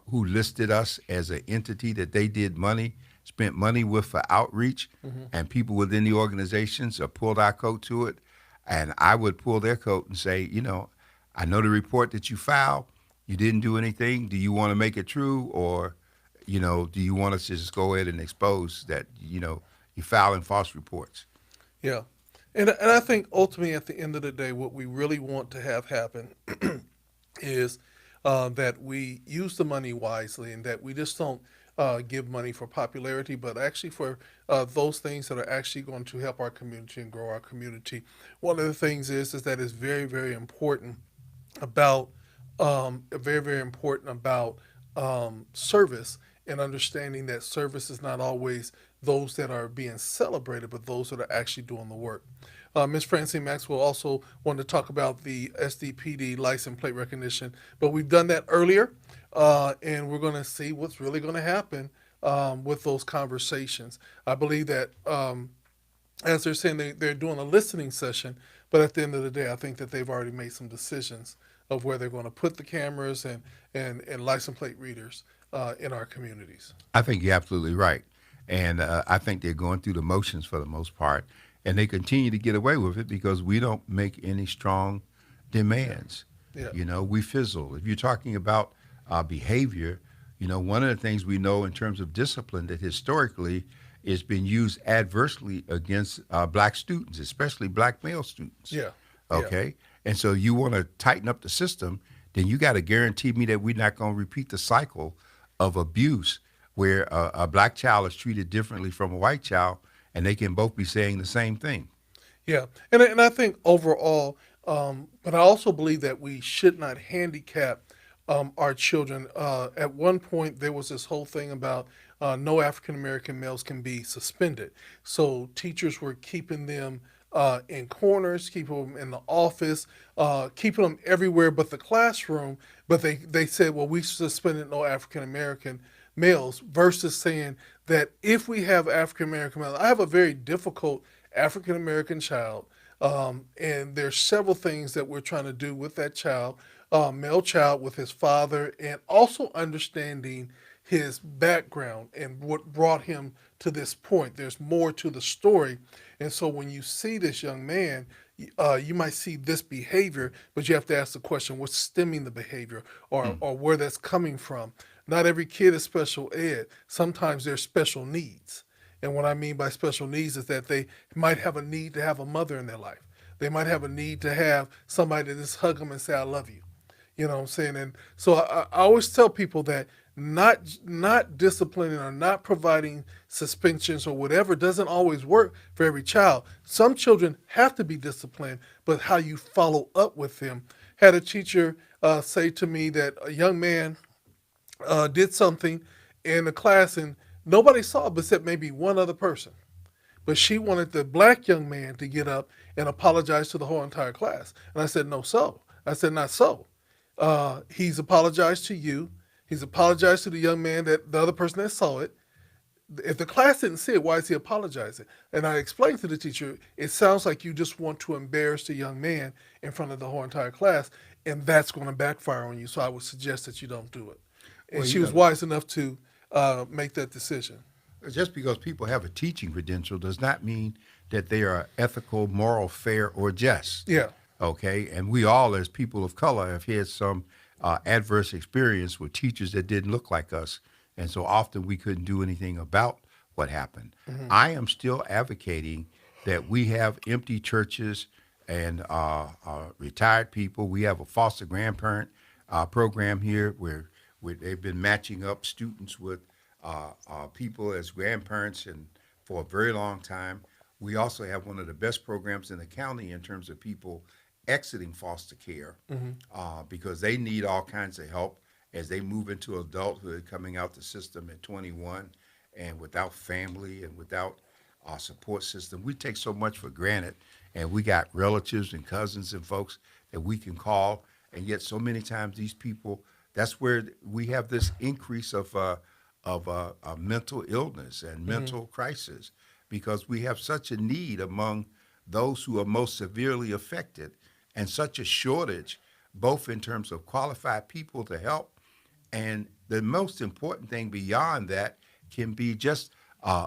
Speaker 1: who listed us as an entity that they spent money with for outreach, and people within the organizations have pulled our coat to it. And I would pull their coat and say, I know the report that you filed. You didn't do anything. Do you want to make it true? Or, do you want us to just go ahead and expose that, you're filing false reports?
Speaker 2: Yeah. And I think ultimately at the end of the day, what we really want to have happen is that we use the money wisely and that we just don't give money for popularity, but actually for those things that are actually going to help our community and grow our community. One of the things is that it's very, very important about service and understanding that service is not always those that are being celebrated, but those that are actually doing the work. Ms. Francine Maxwell also wanted to talk about the SDPD license plate recognition, but we've done that earlier, and we're going to see what's really going to happen with those conversations. I believe that, as they're saying, they're doing a listening session, but at the end of the day, I think that they've already made some decisions of where they're going to put the cameras and license plate readers in our communities.
Speaker 1: I think you're absolutely right. And I think they're going through the motions for the most part. And they continue to get away with it because we don't make any strong demands.
Speaker 2: Yeah.
Speaker 1: We fizzle. If you're talking about behavior, one of the things we know in terms of discipline that historically is been used adversely against black students, especially black male students.
Speaker 2: Yeah.
Speaker 1: Okay? And so you want to tighten up the system, then you got to guarantee me that we're not going to repeat the cycle of abuse where a black child is treated differently from a white child, and they can both be saying the same thing.
Speaker 2: Yeah, and I think overall, but I also believe that we should not handicap our children. At one point, there was this whole thing about no African American males can be suspended, so teachers were keeping them in corners, keeping them in the office, keeping them everywhere but the classroom. But they said, well, we suspended no African American males, versus saying that if we have African American males, I have a very difficult African American child, and there's several things that we're trying to do with that child, male child, with his father, and also understanding his background and what brought him to this point. There's more to the story. And so when you see this young man, you might see this behavior, but you have to ask the question, what's stemming the behavior, or where that's coming from. Not every kid is special ed. Sometimes there's special needs. And what I mean by special needs is that they might have a need to have a mother in their life. They might have a need to have somebody to just hug them and say, I love you. You know what I'm saying? And so I always tell people that not disciplining or not providing suspensions or whatever doesn't always work for every child. Some children have to be disciplined, but how you follow up with them. Had a teacher say to me that a young man did something in the class and nobody saw it except maybe one other person. But she wanted the black young man to get up and apologize to the whole entire class. And I said, no, so. I said, not so. He's apologized to you. He's apologized to the young man, that the other person that saw it. If the class didn't see it, why is he apologizing? And I explained to the teacher, it sounds like you just want to embarrass the young man in front of the whole entire class, and that's going to backfire on you. So I would suggest that you don't do it. And
Speaker 1: Well,
Speaker 2: she was wise enough to make that decision.
Speaker 1: just because people have a teaching credential does not mean that they are ethical, moral, fair, or just.
Speaker 2: Yeah.
Speaker 1: Okay, and we all, as people of color, have had some adverse experience with teachers that didn't look like us, and so often we couldn't do anything about what happened. I am still advocating that we have empty churches and retired people. We have a foster grandparent program here where they've been matching up students with people as grandparents and for a very long time. We also have one of the best programs in the county in terms of people exiting foster care because they need all kinds of help as they move into adulthood, coming out the system at 21 and without family and without our support system. We take so much for granted, and we got relatives and cousins and folks that we can call, and yet so many times these people, that's where we have this increase of mental illness and mental crisis, because we have such a need among those who are most severely affected and such a shortage, both in terms of qualified people to help. And the most important thing beyond that can be just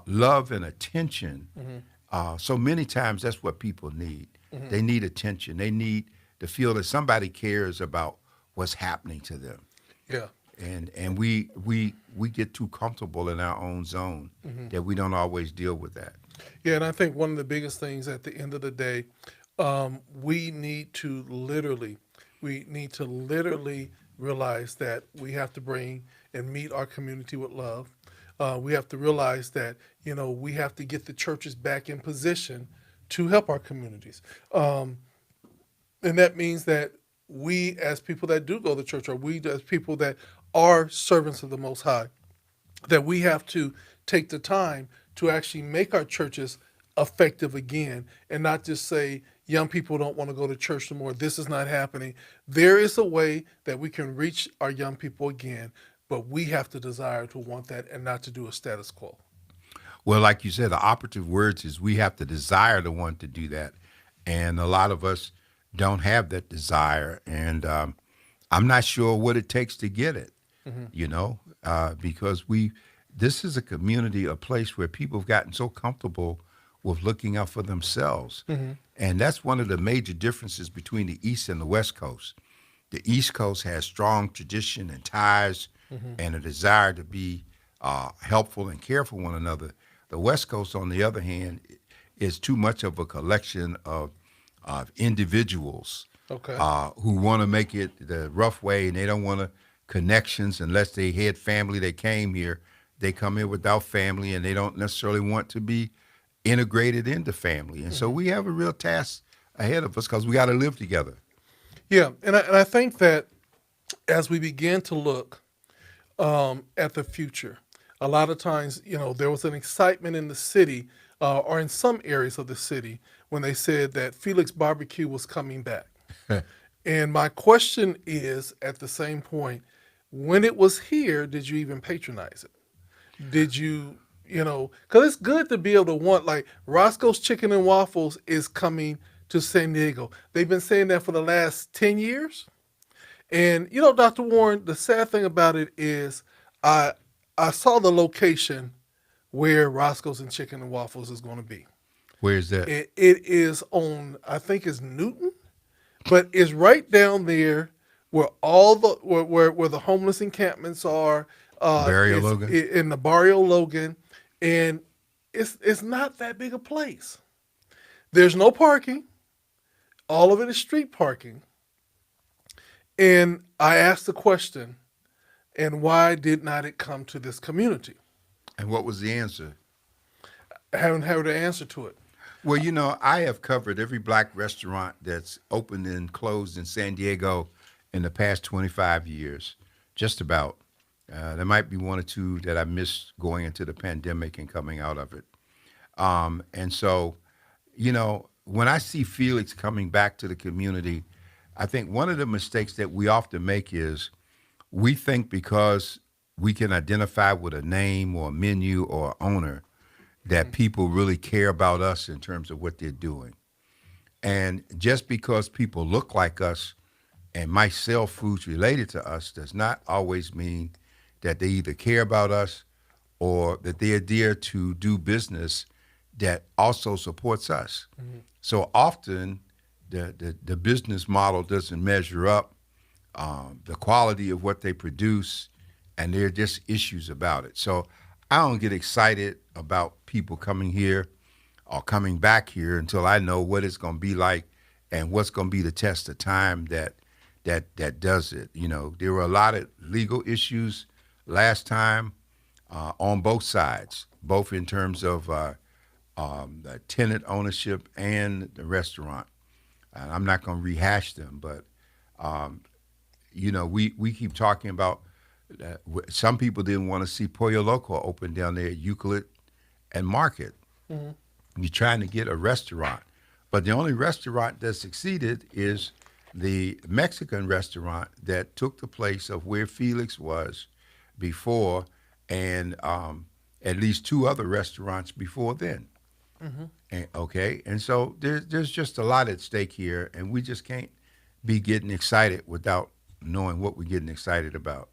Speaker 1: love and attention. So many times that's what people need. They need attention. They need to feel that somebody cares about what's happening to them.
Speaker 2: Yeah.
Speaker 1: And we get too comfortable in our own zone that we don't always deal with that.
Speaker 2: Yeah, and I think one of the biggest things at the end of the day, we need to literally realize that we have to bring and meet our community with love. We have to realize that, we have to get the churches back in position to help our communities. And that means that we, as people that do go to church, or we as people that are servants of the Most High, that we have to take the time to actually make our churches effective again, and not just say young people don't want to go to church no more. This is not happening. There is a way that we can reach our young people again, but we have to desire to want that and not to do a status quo.
Speaker 1: Well, like you said, the operative words is we have to desire to want to do that. And a lot of us don't have that desire. And I'm not sure what it takes to get it, because this is a community, a place where people have gotten so comfortable with looking out for themselves. And that's one of the major differences between the East and the West Coast. The East Coast has strong tradition and ties and a desire to be helpful and care for one another. The West Coast, on the other hand, is too much of a collection of individuals who want to make it the rough way, and they don't want connections unless they had family that came here. They come here without family, and they don't necessarily want to be integrated into family. And so we have a real task ahead of us because we got to live together.
Speaker 2: Yeah, and I think that as we begin to look at the future, a lot of times, there was an excitement in the city or in some areas of the city when they said that Felix Barbecue was coming back. And my question is, at the same point, when it was here, did you even patronize it? Did you, because it's good to be able to want, like, Roscoe's Chicken and Waffles is coming to San Diego. They've been saying that for the last 10 years. And, Dr. Warren, the sad thing about it is I, I saw the location where Roscoe's and Chicken and Waffles is going to be.
Speaker 1: Where's that?
Speaker 2: It is on, I think it's Newton, but it's right down there where all the where the homeless encampments are.
Speaker 1: Barrio
Speaker 2: It's
Speaker 1: Logan?
Speaker 2: in the Barrio Logan, and it's not that big a place. There's no parking. All of it is street parking. And I asked the question, and why did not it come to this community?
Speaker 1: And what was the answer?
Speaker 2: I haven't had an answer to it.
Speaker 1: Well, I have covered every black restaurant that's opened and closed in San Diego in the past 25 years, just about. There might be one or two that I missed going into the pandemic and coming out of it. And so, when I see Felix coming back to the community, I think one of the mistakes that we often make is we think because we can identify with a name or a menu or owner that people really care about us in terms of what they're doing. And just because people look like us and might sell foods related to us does not always mean that they either care about us or that they adhere to do business that also supports us. So often the business model doesn't measure up, the quality of what they produce, and there are just issues about it. So I don't get excited about people coming here or coming back here until I know what it's going to be like and what's going to be the test of time that does it. There were a lot of legal issues last time on both sides, both in terms of the tenant ownership and the restaurant. And I'm not going to rehash them, but we keep talking about some people didn't want to see Pollo Loco open down there at Euclid and Market. You're trying to get a restaurant, but the only restaurant that succeeded is the Mexican restaurant that took the place of where Felix was before, and at least two other restaurants before then. And so there's just a lot at stake here, and we just can't be getting excited without knowing what we're getting excited about.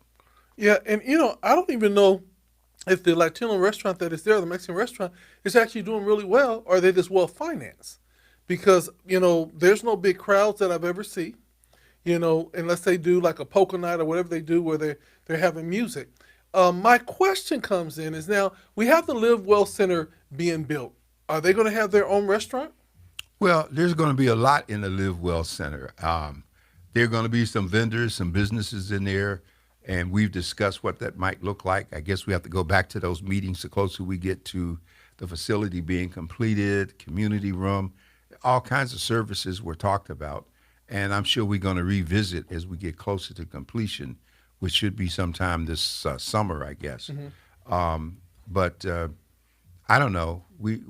Speaker 2: Yeah, and I don't even know if the Latino restaurant that is there, the Mexican restaurant, is actually doing really well, or are they just well financed? Because there's no big crowds that I've ever seen, unless they do like a poker night or whatever they do where they're having music. My question comes in is, now we have the Live Well Center being built. Are they going to have their own restaurant?
Speaker 1: Well, there's going to be a lot in the Live Well Center. There are going to be some vendors, some businesses in there, and we've discussed what that might look like. I guess we have to go back to those meetings the closer we get to the facility being completed, community room, all kinds of services were talked about. And I'm sure we're going to revisit as we get closer to completion, which should be sometime this summer, I guess. But I don't know. We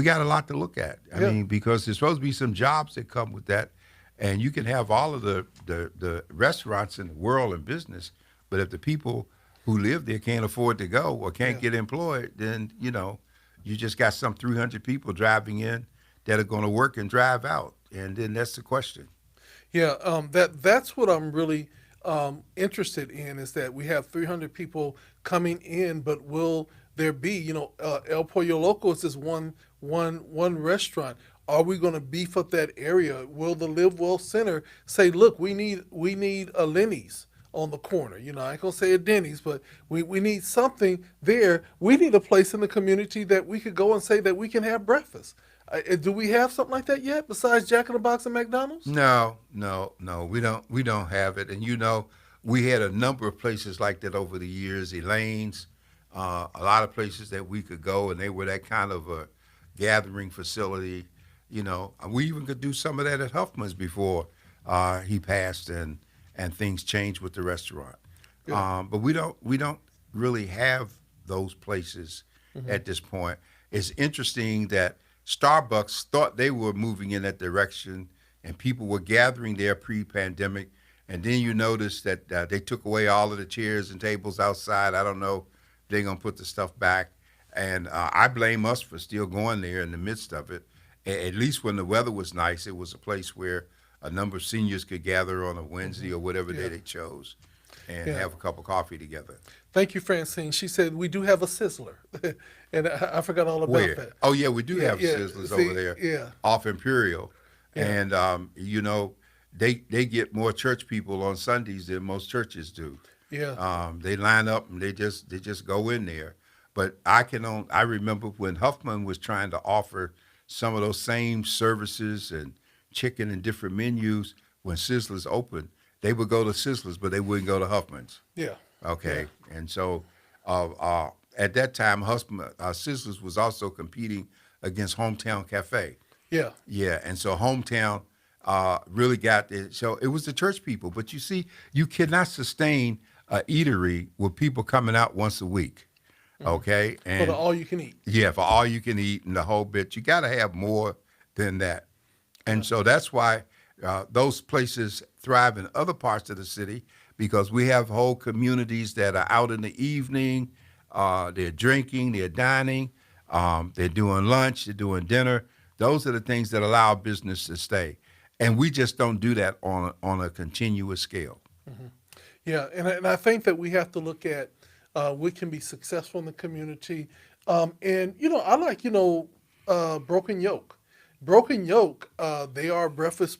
Speaker 1: got a lot to look at. I mean, because there's supposed to be some jobs that come with that. And you can have all of the restaurants in the world and business, but if the people who live there can't afford to go or can't get employed, then, you just got some 300 people driving in that are going to work and drive out. And then that's the question.
Speaker 2: Yeah, that's what I'm really interested in, is that we have 300 people coming in, but will there be, El Pollo Loco is just one restaurant. Are we going to beef up that area? Will the Live Well Center say, look, we need a Lenny's on the corner? I ain't going to say a Denny's, but we need something there. We need a place in the community that we could go and say that we can have breakfast. Do we have something like that yet besides Jack in the Box and McDonald's?
Speaker 1: No, we don't have it. And we had a number of places like that over the years. Elaine's, a lot of places that we could go, and they were that kind of a gathering facility. We even could do some of that at Huffman's before he passed, and things changed with the restaurant. But we don't really have those places at this point. It's interesting that Starbucks thought they were moving in that direction, and people were gathering there pre-pandemic. And then you notice that they took away all of the chairs and tables outside. I don't know if they're gonna put the stuff back, and I blame us for still going there in the midst of it. At least when the weather was nice, it was a place where a number of seniors could gather on a Wednesday or whatever day
Speaker 2: Yeah.
Speaker 1: they chose, and
Speaker 2: Yeah.
Speaker 1: have a cup of coffee together.
Speaker 2: Thank you, Francine. She said we do have a sizzler, and I forgot all about
Speaker 1: Where?
Speaker 2: that.
Speaker 1: Oh yeah, we do
Speaker 2: Yeah,
Speaker 1: have
Speaker 2: yeah.
Speaker 1: Sizzlers
Speaker 2: See,
Speaker 1: over there,
Speaker 2: yeah.
Speaker 1: off Imperial,
Speaker 2: Yeah.
Speaker 1: and they get more church people on Sundays than most churches do.
Speaker 2: Yeah.
Speaker 1: They line up and they just go in there. But I remember when Huffman was trying to offer some of those same services and chicken and different menus when Sizzlers opened, they would go to Sizzlers, but they wouldn't go to Huffman's.
Speaker 2: Yeah.
Speaker 1: Okay, and so at that time, Sizzlers was also competing against Hometown Cafe.
Speaker 2: Yeah.
Speaker 1: Yeah, and so Hometown really got it. So it was the church people. But you see, you cannot sustain a eatery with people coming out once a week. Okay,
Speaker 2: For
Speaker 1: and
Speaker 2: the all you can eat.
Speaker 1: yeah, for all you can eat and the whole bit, you got to have more than that. And so that's why those places thrive in other parts of the city because we have whole communities that are out in the evening. They're drinking, they're dining, they're doing lunch, they're doing dinner. Those are the things that allow business to stay. And we just don't do that on a continuous scale.
Speaker 2: Yeah, and I think that we have to look at what can be successful in the community. And I like Broken Yoke. Broken Yoke, they are a breakfast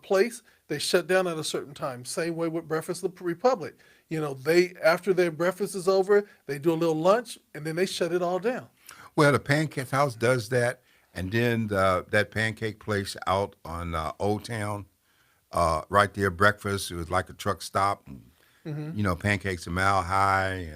Speaker 2: place. They shut down at a certain time. Same way with Breakfast Republic. They after their breakfast is over, they do a little lunch and then they shut it all down.
Speaker 1: Well, the Pancake House does that. And then that pancake place out on Old Town, right there, breakfast. It was like a truck stop. And, pancakes a mile high,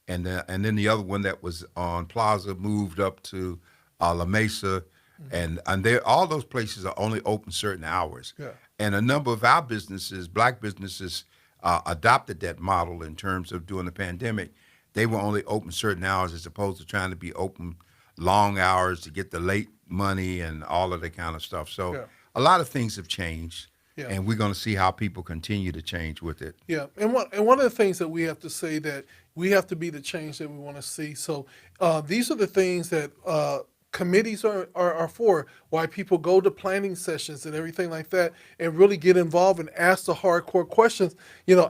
Speaker 1: and then the other one that was on Plaza moved up to La Mesa, and all those places are only open certain hours.
Speaker 2: Yeah.
Speaker 1: And a number of our businesses, black businesses, adopted that model in terms of during the pandemic. They were only open certain hours as opposed to trying to be open long hours to get the late money and all of that kind of stuff. So
Speaker 2: Yeah.
Speaker 1: a lot of things have changed,
Speaker 2: Yeah.
Speaker 1: and we're going to see how people continue to change with it.
Speaker 2: Yeah, and one of the things that we have to say that we have to be the change that we want to see. So these are the things that committees are for. Why people go to planning sessions and everything like that, and really get involved and ask the hardcore questions.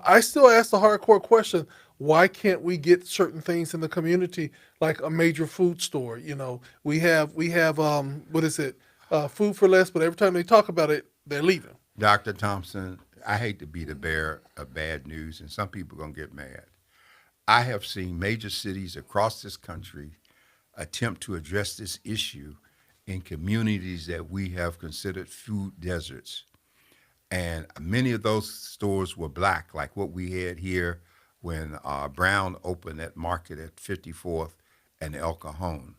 Speaker 2: I still ask the hardcore question: why can't we get certain things in the community, like a major food store? We have what is it? Food for less, but every time they talk about it, they're leaving.
Speaker 1: Dr. Thompson, I hate to be the bearer of bad news, and some people are going to get mad. I have seen major cities across this country attempt to address this issue in communities that we have considered food deserts. And many of those stores were black, like what we had here when Brown opened that market at 54th and El Cajon.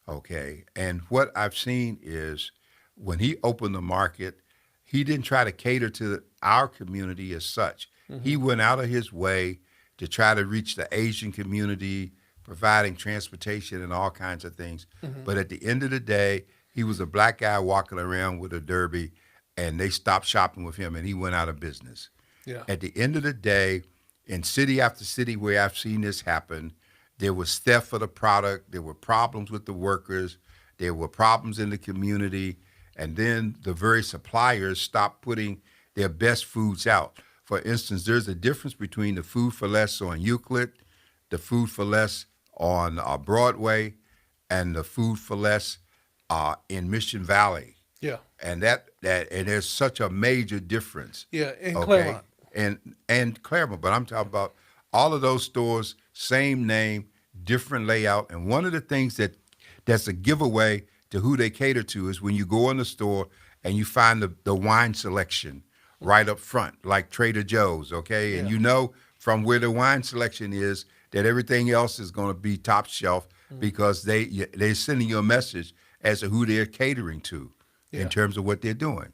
Speaker 1: Okay. And what I've seen is when he opened the market, he didn't try to cater to our community as such. He went out of his way to try to reach the Asian community, providing transportation and all kinds of things. But at the end of the day, he was a black guy walking around with a derby, and they stopped shopping with him, and he went out of business.
Speaker 2: Yeah.
Speaker 1: At the end of the day, in city after city where I've seen this happen, there was theft of the product, there were problems with the workers, there were problems in the community, and then the very suppliers stopped putting their best foods out. For instance, there's a difference between the Food for Less on Euclid, the Food for Less on Broadway, and the Food for Less in Mission Valley.
Speaker 2: Yeah.
Speaker 1: And and there's such a major difference.
Speaker 2: Yeah, in
Speaker 1: Okay,
Speaker 2: Claremont.
Speaker 1: and Claremont, but I'm talking about all of those stores, same name, different layout. And one of the things that's a giveaway to who they cater to is when you go in the store and you find the wine selection right up front, like Trader Joe's, okay? And
Speaker 2: Yeah.
Speaker 1: you know from where the wine selection is that everything else is going to be top shelf because they're sending you a message as to who they're catering to
Speaker 2: Yeah.
Speaker 1: in terms of what they're doing.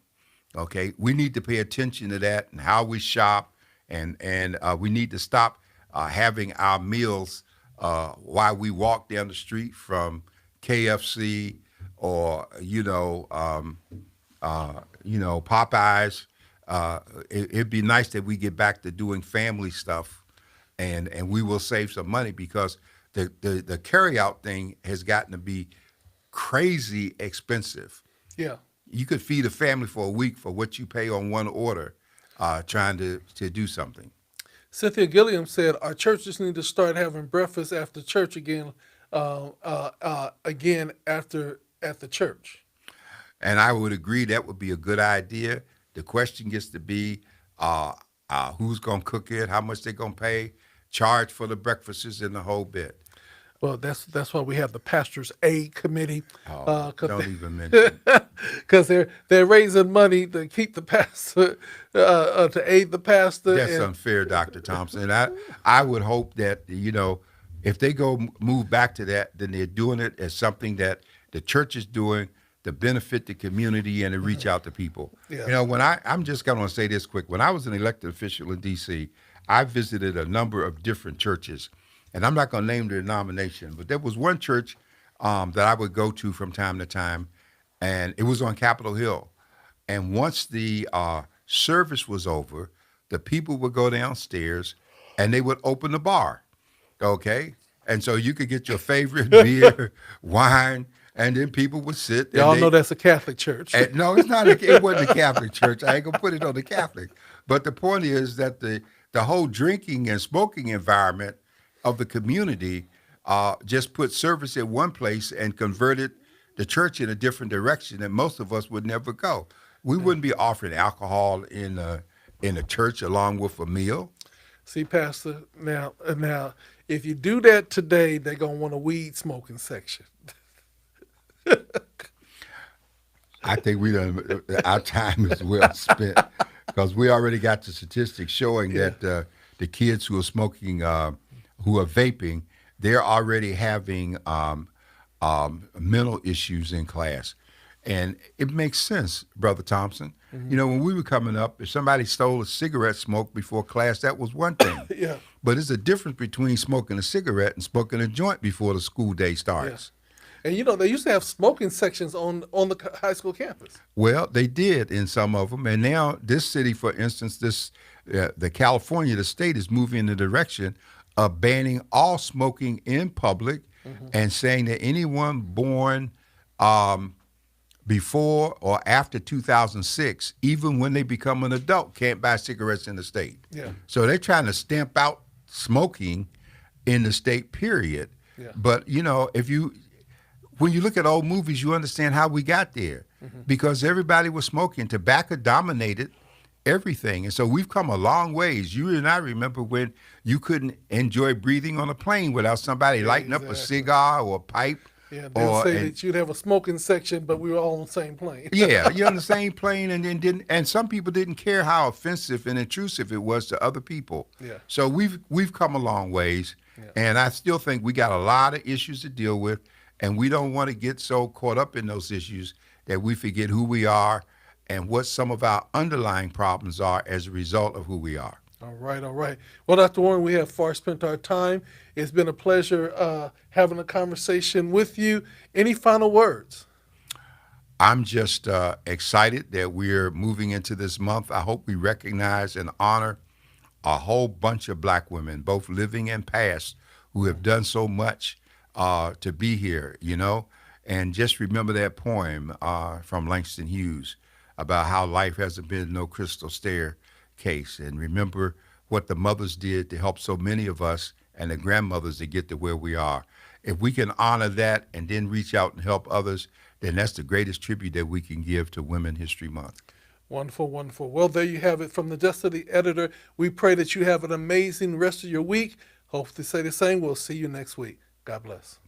Speaker 1: Okay, we need to pay attention to that and how we shop, and we need to stop having our meals while we walk down the street from KFC or Popeyes. It'd be nice that we get back to doing family stuff, and we will save some money because the carry out thing has gotten to be crazy expensive.
Speaker 2: Yeah.
Speaker 1: You could feed a family for a week for what you pay on one order, trying to do something.
Speaker 2: Cynthia Gilliam said our churches need to start having breakfast after church again, again after at the church.
Speaker 1: And I would agree that would be a good idea. The question gets to be who's going to cook it, how much they're going to pay, charge for the breakfasts, and the whole bit.
Speaker 2: Well, that's why we have the Pastors Aid Committee.
Speaker 1: Don't even mention.
Speaker 2: Because they're raising money to keep the pastor, to aid the pastor.
Speaker 1: That's unfair, Dr. Thompson. I would hope that, if they move back to that, then they're doing it as something that the church is doing to benefit the community and to reach out to people.
Speaker 2: Yeah.
Speaker 1: I'm just going to say this quick. When I was an elected official in D.C., I visited a number of different churches. And I'm not going to name the denomination, but there was one church that I would go to from time to time, and it was on Capitol Hill. And once the service was over, the people would go downstairs, and they would open the bar, okay? And so you could get your favorite beer, wine, and then people would sit.
Speaker 2: Y'all know that's a Catholic church.
Speaker 1: No, it's not. It wasn't a Catholic church. I ain't going to put it on the Catholic. But the point is that the whole drinking and smoking environment of the community just put service in one place and converted the church in a different direction that most of us would never go. We wouldn't be offering alcohol in a church along with a meal.
Speaker 2: See, Pastor, now, if you do that today, they're going to want a weed smoking section.
Speaker 1: I think our time is well spent because we already got the statistics showing that the kids who are smoking, who are vaping, they're already having mental issues in class. And it makes sense, Brother Thompson. Mm-hmm. When we were coming up, if somebody stole a cigarette smoke before class, that was one thing.
Speaker 2: Yeah.
Speaker 1: But there's a difference between smoking a cigarette and smoking a joint before the school day starts.
Speaker 2: Yeah. And they used to have smoking sections on the high school campus.
Speaker 1: Well, they did in some of them, and now this city, for instance, the California, the state is moving in the direction of banning all smoking in public, mm-hmm. and saying that anyone born before or after 2006, even when they become an adult, can't buy cigarettes in the state.
Speaker 2: Yeah.
Speaker 1: So they're trying to stamp out smoking in the state, period.
Speaker 2: Yeah.
Speaker 1: But when you look at old movies, you understand how we got there, mm-hmm. because everybody was smoking. Tobacco dominated everything. And so we've come a long ways. You and I remember when you couldn't enjoy breathing on a plane without somebody lighting up a cigar or a pipe.
Speaker 2: Yeah, they'll say that you'd have a smoking section, but we were all on the same plane.
Speaker 1: Yeah, you're on the same plane, and some people didn't care how offensive and intrusive it was to other people.
Speaker 2: Yeah.
Speaker 1: So we've come a long ways, and I still think we got a lot of issues to deal with. And we don't want to get so caught up in those issues that we forget who we are and what some of our underlying problems are as a result of who we are.
Speaker 2: All right. Well, Dr. Warren, we have far spent our time. It's been a pleasure having a conversation with you. Any final words?
Speaker 1: I'm just excited that we're moving into this month. I hope we recognize and honor a whole bunch of Black women, both living and past, who have done so much to be here, and just remember that poem from Langston Hughes about how life hasn't been no crystal staircase, and remember what the mothers did to help so many of us and the grandmothers to get to where we are. If we can honor that and then reach out and help others, then that's the greatest tribute that we can give to Women History Month.
Speaker 2: Wonderful. Well, there you have it from the desk of the editor. We pray that you have an amazing rest of your week. Hope to say the same. We'll see you next week. God bless.